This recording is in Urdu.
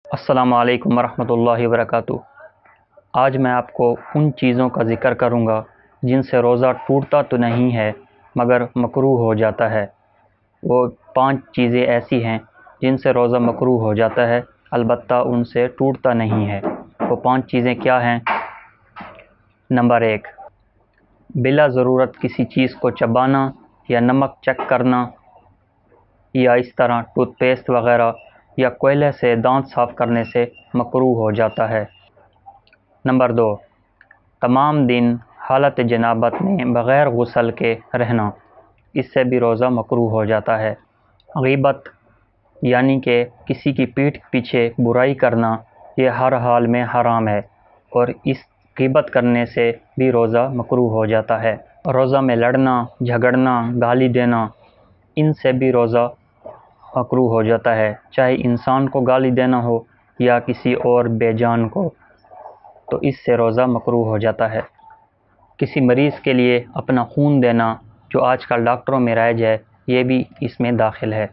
السلام علیکم ورحمۃ اللہ وبرکاتہ۔ آج میں آپ کو ان چیزوں کا ذکر کروں گا جن سے روزہ ٹوٹتا تو نہیں ہے مگر مکروہ ہو جاتا ہے۔ وہ 5 چیزیں ایسی ہیں جن سے روزہ مکروہ ہو جاتا ہے، البتہ ان سے ٹوٹتا نہیں ہے۔ وہ 5 چیزیں کیا ہیں؟ نمبر 1، بلا ضرورت کسی چیز کو چبانا یا نمک چک کرنا، یا اس طرح ٹوتھ پیسٹ وغیرہ یا کوئلے سے دانت صاف کرنے سے مکروہ ہو جاتا ہے۔ نمبر 2، تمام دن حالت جنابت میں بغیر غسل کے رہنا، اس سے بھی روزہ مکروہ ہو جاتا ہے۔ غیبت یعنی کہ کسی کی پیٹھ پیچھے برائی کرنا، یہ ہر حال میں حرام ہے، اور اس غیبت کرنے سے بھی روزہ مکروہ ہو جاتا ہے۔ روزہ میں لڑنا، جھگڑنا، گالی دینا، ان سے بھی روزہ مکروہ ہو جاتا ہے، چاہے انسان کو گالی دینا ہو یا کسی اور بے جان کو، تو اس سے روزہ مکروہ ہو جاتا ہے۔ کسی مریض کے لیے اپنا خون دینا، جو آج کل ڈاکٹروں میں رائج ہے، یہ بھی اس میں داخل ہے۔